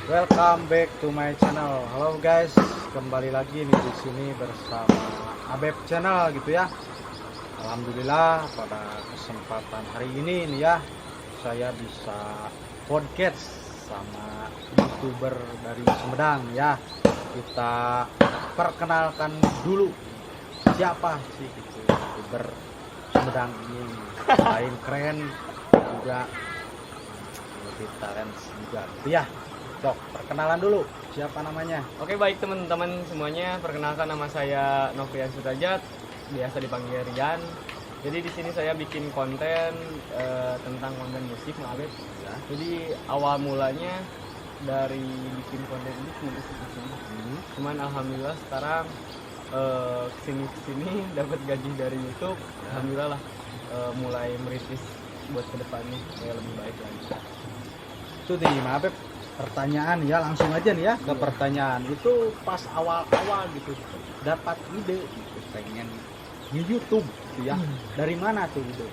Welcome back to my channel. Halo guys, kembali lagi nih di sini bersama Abeb Channel gitu ya. Alhamdulillah pada kesempatan hari ini nih ya, saya bisa podcast sama YouTuber dari Sumedang ya. Kita perkenalkan dulu siapa sih gitu YouTuber Sumedang ini. Selain keren juga lebih talent juga gitu ya. Cok, perkenalan dulu siapa namanya? Oke, baik teman-teman semuanya, perkenalkan nama saya Nofrian Sudrajat, biasa dipanggil Rian. Jadi di sini saya bikin konten tentang konten musik, maaf ya. Jadi awal mulanya dari bikin konten ini musik. Cuman alhamdulillah sekarang kesini dapat gaji dari YouTube. Alhamdulillah lah, mulai meritis buat kedepannya supaya lebih baik lagi. Itu nih, maaf ya, pertanyaan ya, langsung aja nih ya ke pertanyaan. Itu pas awal-awal gitu dapat ide gitu, pengen di YouTube gitu ya. Dari mana tuh ide?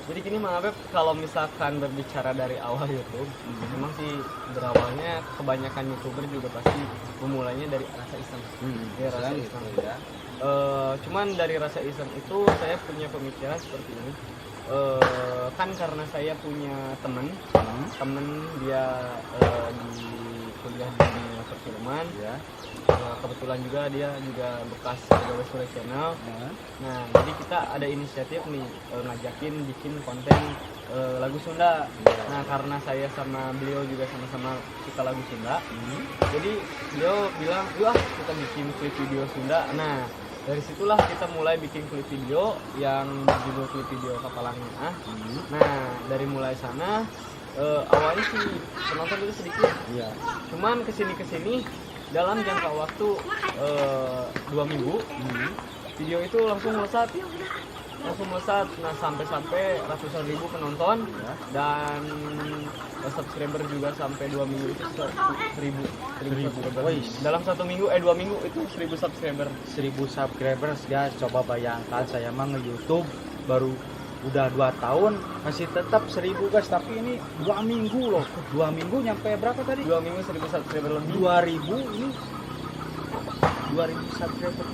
Jadi gini Mang Abeb, kalau misalkan berbicara dari awal YouTube, memang sih berawalnya kebanyakan YouTuber juga pasti memulainya dari rasa iseng. Ya, rasa iseng ya. Cuman dari rasa iseng itu saya punya pemikiran seperti ini. Kan karena saya punya temen dia di kuliah di dunia perfilman ya. Kebetulan juga dia juga bekas pegawai Sule Channel. Nah, jadi kita ada inisiatif nih ngajakin bikin konten lagu Sunda. Nah, karena saya sama beliau juga sama-sama suka lagu Sunda, jadi beliau bilang, "Yuk kita bikin klip video Sunda." Nah, dari situlah kita mulai bikin klip video yang berjudul klip video Kapalangin. Nah, dari mulai sana awalnya sih penonton itu sedikit. Iya. Cuman kesini dalam jangka waktu 2 minggu, video itu langsung melesat. Nah, sampai ratusan ribu penonton dan subscriber juga sampai 2 minggu itu 1000 subscriber. Dalam 2 minggu itu 1000 subscriber. 1000 subscribers guys, coba bayangkan saya mah nge-YouTube baru udah 2 tahun masih tetap 1000 guys, tapi ini 2 minggu loh. 2 minggu nyampe berapa tadi? 2 minggu 1000 subscriber lebih. 2000 ini 2000 subscriber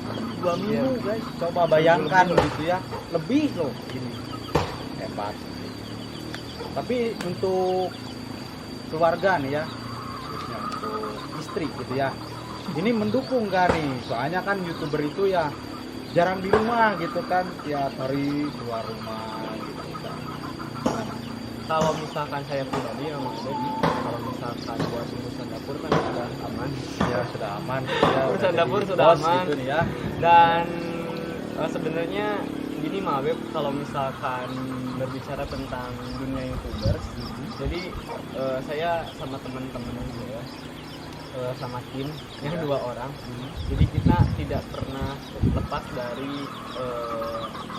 2 minggu guys, coba bayangkan gitu ya, lebih loh ini, hebat. Tapi untuk keluarga nih ya, khususnya untuk istri gitu ya, ini mendukung gak nih? Soalnya kan YouTuber itu ya jarang di rumah gitu kan, tiap hari keluar rumah gitu kan. Kalau misalkan saya pribadi ya Mas Dedi, kalau misalkan buat urusan dapur kan sudah aman. Ya sudah aman. Ya, urusan dapur sudah aman gitu nih ya. Dan sebenarnya gini Mas Beb, kalau misalkan berbicara tentang dunia YouTubers, jadi saya sama teman-teman ya, sama tim yang 2 orang. Jadi kita tidak pernah lepas dari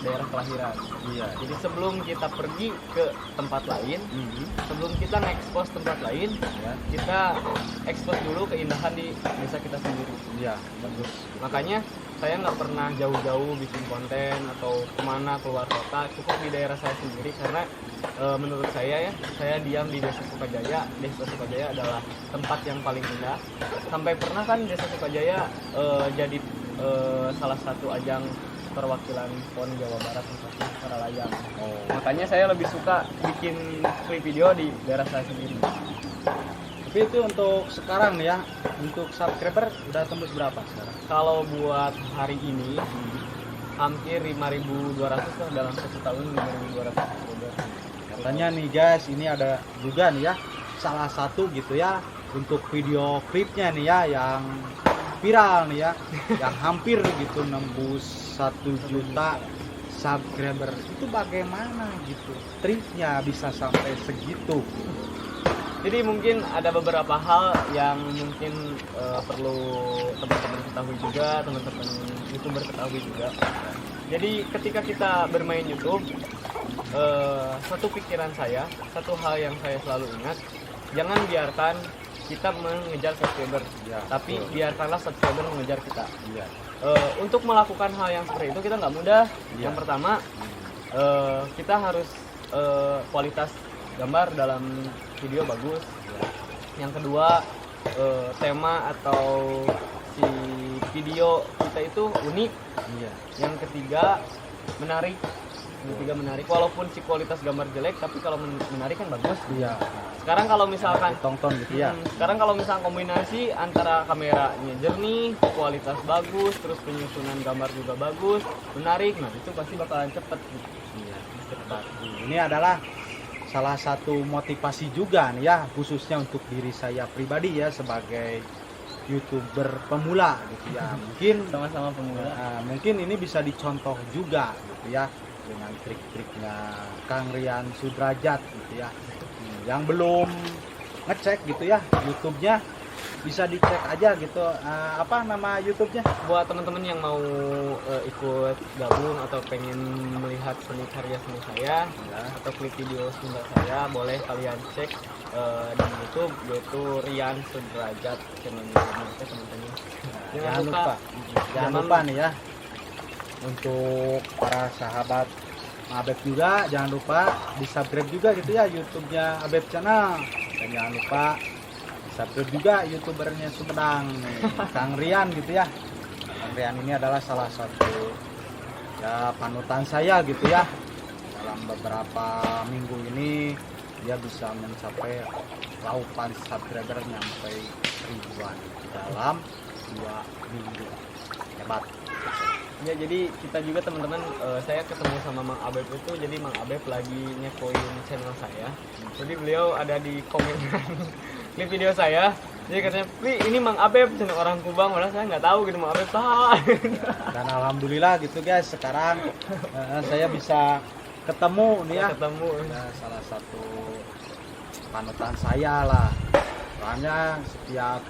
daerah kelahiran. Jadi sebelum kita pergi ke tempat lain, sebelum kita nge-expose tempat lain, kita expose dulu keindahan di desa kita sendiri. Iya, bagus. Makanya saya nggak pernah jauh-jauh bikin konten atau kemana keluar kota, cukup di daerah saya sendiri karena menurut saya ya, saya diam di Desa Sukajaya. Desa Sukajaya adalah tempat yang paling indah. Sampai pernah kan Desa Sukajaya jadi salah satu ajang perwakilan PON Jawa Barat untuk para layang. Makanya saya lebih suka bikin klip video di daerah saya sendiri. Tapi itu untuk sekarang nih ya, untuk subscriber udah tembus berapa sekarang? Kalau buat hari ini hampir 5.200 lah, dalam 1 tahun 5.200 subscriber. Katanya nih guys, ini ada juga nih ya salah satu gitu ya untuk video klipnya nih ya yang viral nih ya, yang hampir gitu nembus 1 juta subscriber. Itu bagaimana gitu triknya bisa sampai segitu? Jadi mungkin ada beberapa hal yang mungkin perlu teman-teman ketahui juga, teman-teman YouTuber ketahui juga. Jadi ketika kita bermain YouTube, satu pikiran saya, satu hal yang saya selalu ingat, jangan biarkan kita mengejar subscriber, tapi biarkanlah subscriber mengejar kita. Untuk melakukan hal yang seperti itu kita nggak mudah. Yang pertama, kita harus kualitas gambar dalam video bagus. Yang kedua tema atau si video kita itu unik. Iya. Yang ketiga menarik. Yang ketiga menarik, walaupun si kualitas gambar jelek tapi kalau menarik kan bagus. Iya. Sekarang kalau misalkan tonton gitu ya. sekarang kalau misalkan kombinasi antara kameranya jernih, kualitas bagus, terus penyusunan gambar juga bagus, menarik, nah itu pasti bakalan cepet gitu. Iya. Cepat. Ini adalah salah satu motivasi juga nih ya, khususnya untuk diri saya pribadi ya sebagai YouTuber pemula gitu ya. Mungkin Sama-sama pemula. mungkin ini bisa dicontoh juga gitu ya dengan trik-triknya Kang Rian Sudrajat gitu ya. Yang belum ngecek gitu ya YouTube-nya, bisa dicek aja gitu. Apa nama YouTube-nya? Buat teman-teman yang mau ikut gabung atau pengen melihat seni karya seni saya Ya. atau klip video sunda saya, boleh kalian cek di YouTube, yaitu Rian Sudrajat channelnya teman-teman. Jangan lupa, jangan lupa nih ya, untuk para sahabat Abeb juga jangan lupa di subscribe juga gitu ya YouTube-nya Abeb Channel, dan jangan lupa di subscribe juga YouTubernya Sumedang nih, Kang Rian gitu ya. Kang Rian ini adalah salah satu ya panutan saya gitu ya. Dalam beberapa minggu ini dia bisa mencapai ratusan subscriber sampai ribuan dalam 2 minggu. Hebat. Ya, jadi kita juga teman-teman, saya ketemu sama Mang Abeb itu, jadi Mang Abeb lagi nyepoin channel saya. Jadi beliau ada di komentar klip video saya. Jadi katanya, "Wi, ini Mang Abeb channel orang Kubang." Malah saya nggak tahu gitu Mang Abeb sah. Dan alhamdulillah gitu guys, sekarang saya bisa ketemu nih ya. Ketemu. Ya, salah satu panutan saya lah. Soalnya setiap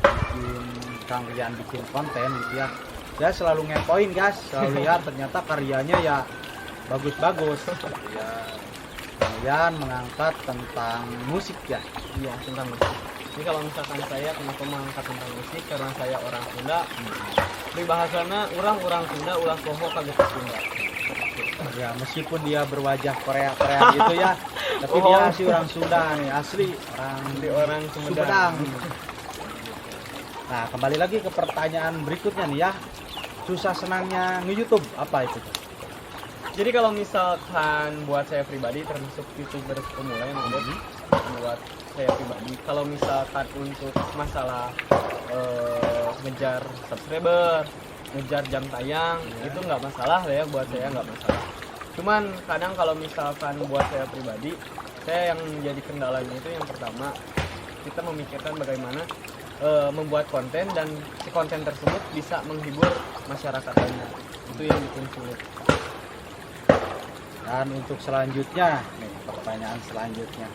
bikin Kang Rian bikin konten gitu ya, saya selalu ngepoin guys, selalu lihat ternyata karyanya ya bagus-bagus. Ya, Kang Rian mengangkat tentang musik ya. Iya, tentang musik. Jadi kalau misalkan saya kenapa mengangkat tentang musik, karena saya orang Sunda. Di bahasana orang Sunda ulah poho kagak Sunda. Ya meskipun dia berwajah Korea gitu ya, tapi Oh. dia asli orang Sunda nih, asli Orang Sumedang. Nah, kembali lagi ke pertanyaan berikutnya nih ya. Susah senangnya nge-YouTube apa itu? Jadi kalau misalkan buat saya pribadi, termasuk YouTuber pemula yang ada buat saya pribadi, kalau misalkan untuk masalah ngejar subscriber, ngejar jam tayang, itu nggak masalah lah ya, buat saya nggak masalah. Cuman kadang kalau misalkan buat saya pribadi, saya yang menjadi kendalanya itu yang pertama, kita memikirkan bagaimana membuat konten dan si konten tersebut bisa menghibur masyarakat banyak. Itu yang bikin sulit. Dan untuk selanjutnya, nih pertanyaan selanjutnya.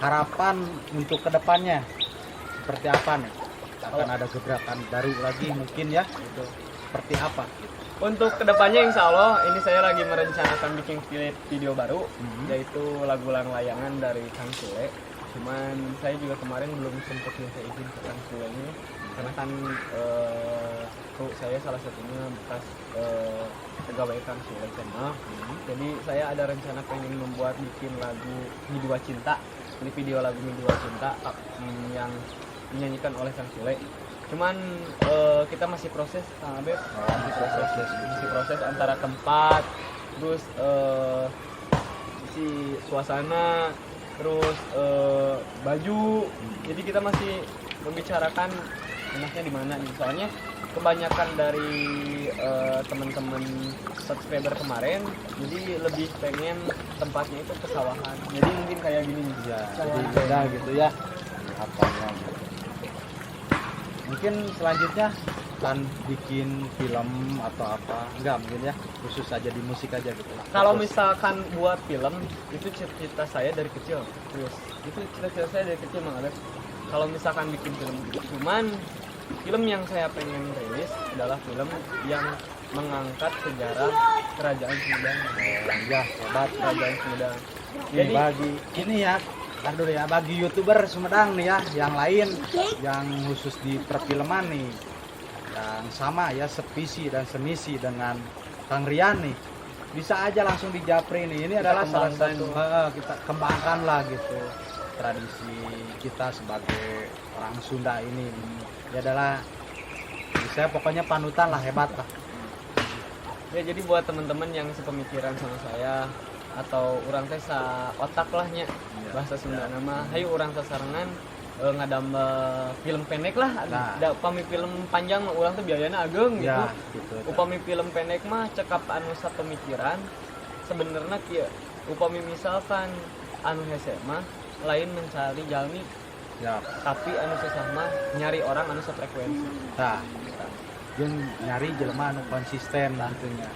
Harapan untuk kedepannya seperti apa nih? Akan ada gebrakan baru lagi mungkin ya? Itu seperti apa? Untuk kedepannya insya Allah ini saya lagi merencanakan bikin video baru, yaitu lagu-layangan dari Kang Sule. Cuman saya juga kemarin belum sempat minta izin ke Kang Sule ini, karena kan saya salah satunya bekas pegawai Kang Sule channel. Jadi saya ada rencana pengen bikin lagu Mi Dua Cinta, ini video lagu Mi Dua Cinta yang dinyanyikan oleh Kang Sule. Cuman kita masih proses, Kang Abeb, masih proses antara tempat, terus si suasana, terus baju. Jadi kita masih membicarakan enaknya di mana nih. Soalnya kebanyakan dari teman-teman subscriber kemarin, jadi lebih pengen tempatnya itu pesawahan. Jadi mungkin kayak gini nih. Ya, jadi beda gitu ya. Apanya? Mungkin selanjutnya akan bikin film atau apa? Enggak mungkin ya, khusus aja di musik aja gitu. Kalau misalkan buat film, itu cita-cita saya dari kecil. Terus itu cita-cita saya dari kecil Mang Alex. Kalau misalkan bikin film gitu, cuman film yang saya pengen rilis adalah film yang mengangkat sejarah kerajaan Sumedang. Ya, hebat. Kerajaan Sumedang. Jadi bagi ini ya, ntar dulu ya, bagi YouTuber Sumedang nih ya, yang lain yang khusus di perfilman nih, yang sama ya, sevisi dan semisi dengan Kang Rian nih, bisa aja langsung di japri nih. Ini adalah salah satu kita kembangkan lah gitu. tradisi kita sebagai orang Sunda ini. Ya adalah saya pokoknya panutan lah, hebat lah. Ya jadi buat teman-teman yang sepemikiran sama saya atau orang teh sa otak lahnya bahasa Sunda nama, hayu orang sasarangan ngadamba film pendek lah. Da upami film panjang mah urang teh biayana ageng gitu. Ya, gitu. Upami film pendek mah cekap anu sapemikiran sebenarnya kieu. Upami misalkan anu hese mah lain mencari jalmi, Ya. tapi anu susah mah nyari orang anu sefrekuensi. Nah, yang nyari jelema anu konsisten tentunya.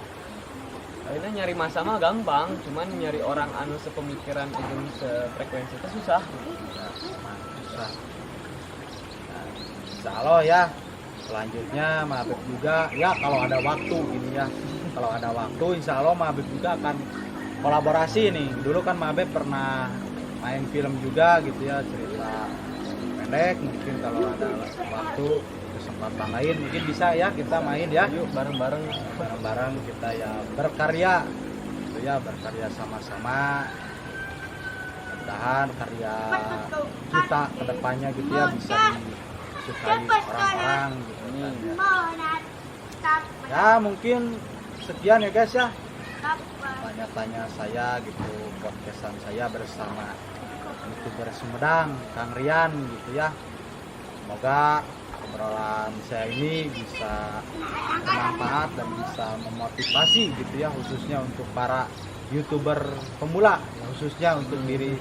Akhirnya nyari masa mah gampang, cuman nyari orang anu sepemikiran jeung sefrekuensi itu susah. Ya, susah. Nah, insya Allah ya. Selanjutnya Mabek juga ya kalau ada waktu gini ya. Kalau ada waktu insya Allah Mabek juga akan kolaborasi nih. Dulu kan Mabek pernah main film juga gitu ya, cerita pendek. Mungkin kalau ada waktu kesempatan lain mungkin bisa ya kita main ya. Yuk bareng-bareng Kita ya berkarya gitu ya, berkarya sama-sama. Mudah-mudahan karya kita kedepannya gitu ya bisa disukai orang-orang gitu ya. Mungkin sekian ya guys ya, tanya-tanya saya gitu, podcastan saya bersama YouTuber Sumedang, Kang Rian gitu ya. Semoga obrolan saya ini bisa bermanfaat dan bisa memotivasi gitu ya, khususnya untuk para YouTuber pemula, khususnya untuk diri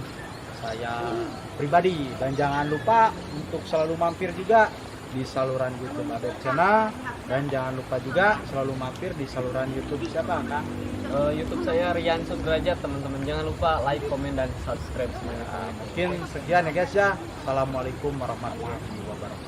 saya pribadi. Dan jangan lupa untuk selalu mampir juga di saluran YouTube Abeb Channel, dan jangan lupa juga selalu mampir di saluran YouTube siapa Kang? YouTube saya Rian Sudrajat, teman-teman jangan lupa like, komen, dan subscribe semuanya. Mungkin sekian ya guys ya. Assalamualaikum warahmatullahi wabarakatuh.